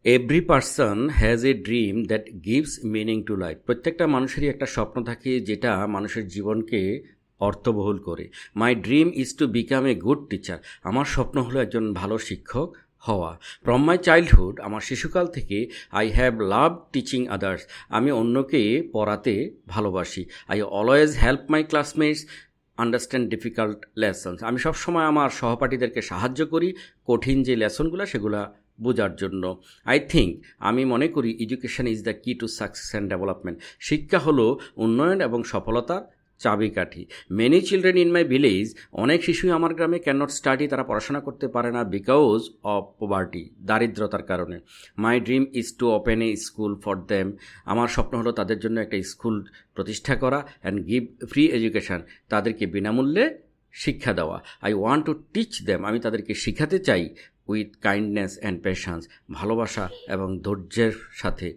Every person has a dream that gives meaning to life. প্রত্যেকটা মানুষেরই একটা স্বপ্ন থাকে যেটা মানুষের জীবনকে অর্থবহুল করে। My dream is to become a good teacher. আমার স্বপ্ন হলো একজন ভালো শিক্ষক হওয়া। ফ্রম মাই চাইল্ডহুড, আমার শিশুকাল থেকে I have love teaching others. আমি অন্যকে পড়াতে ভালোবাসি। I always help my classmates understand difficult lessons. আমি সবসময় আমার সহপাঠীদেরকে সাহায্য করি কঠিন যে লেসনগুলো সেগুলো বোঝার জন্য। আই থিঙ্ক, আমি মনে করি এডুকেশন ইজ দ্য কি টু সাকসেস অ্যান্ড ডেভেলপমেন্ট। শিক্ষা হলো উন্নয়ন এবং সফলতার চাবিকাঠি। Many children in my village, অনেক শিশুই আমার গ্রামে ক্যান নট স্টাডি, তারা পড়াশোনা করতে পারে না বিকজ অফ পভার্টি, দারিদ্রতার কারণে। My dream is to open A school for them. আমার স্বপ্ন হলো তাদের জন্য একটা স্কুল প্রতিষ্ঠা করা অ্যান্ড গিভ ফ্রি এডুকেশান, তাদেরকে বিনামূল্যে শিক্ষা দেওয়া। I want to teach them, আমি তাদেরকে শিখাতে চাই উইথ কাইন্ডনেস অ্যান্ড পেশেন্স, ভালোবাসা এবং ধৈর্যের সাথে।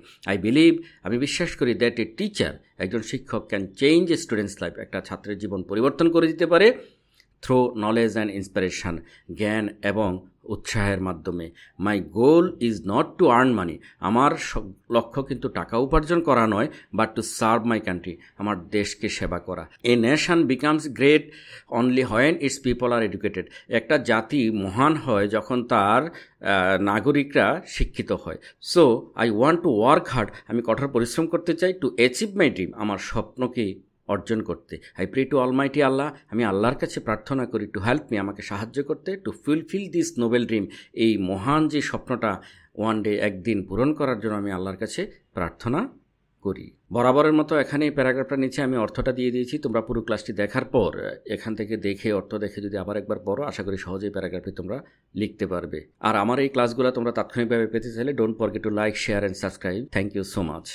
আমি বিশ্বাস করি দ্যাট এ টিচার, একজন শিক্ষক can change A students life, একটা ছাত্রের জীবন পরিবর্তন করে দিতে পারে থ্রু নলেজ অ্যান্ড ইন্সপিরেশান, জ্ঞান এবং উৎসাহের মাধ্যমে। My goal is not to earn money, আমার লক্ষ্য কিন্তু টাকা উপার্জন করা নয়, but to serve my country, আমার দেশকে সেবা করা। A nation becomes great only when its people are educated. একটা জাতি মহান হয় যখন তার নাগরিকরা শিক্ষিত হয়। So I want to work hard, আমি কঠোর পরিশ্রম করতে চাই টু অ্যাচিভ মাই ড্রিম, আমার স্বপ্নকে অর্জন করতে। আই প্রে টু অলমাইটি আল্লাহ, আমি আল্লাহর কাছে প্রার্থনা করি টু হেল্প মি, আমাকে সাহায্য করতে, two fulfil this Nobel dream, এই মহান যে স্বপ্নটা ওয়ান ডে একদিন পূরণ করার জন্য আমি আল্লাহর কাছে প্রার্থনা করি। বরাবরের মতো এখানে এই প্যারাগ্রাফটা নিচে আমি অর্থটা দিয়ে দিয়েছি। তোমরা পুরো ক্লাসটি দেখার পর এখান থেকে দেখে অর্থ দেখে যদি আবার একবার পড়ো, আশা করি সহজেই প্যারাগ্রাফটি তোমরা লিখতে পারবে। আর আমার এই ক্লাসগুলো তোমরা তাৎক্ষণিকভাবে পেতে চাইলে don't forget to like, share and subscribe. Thank you so much.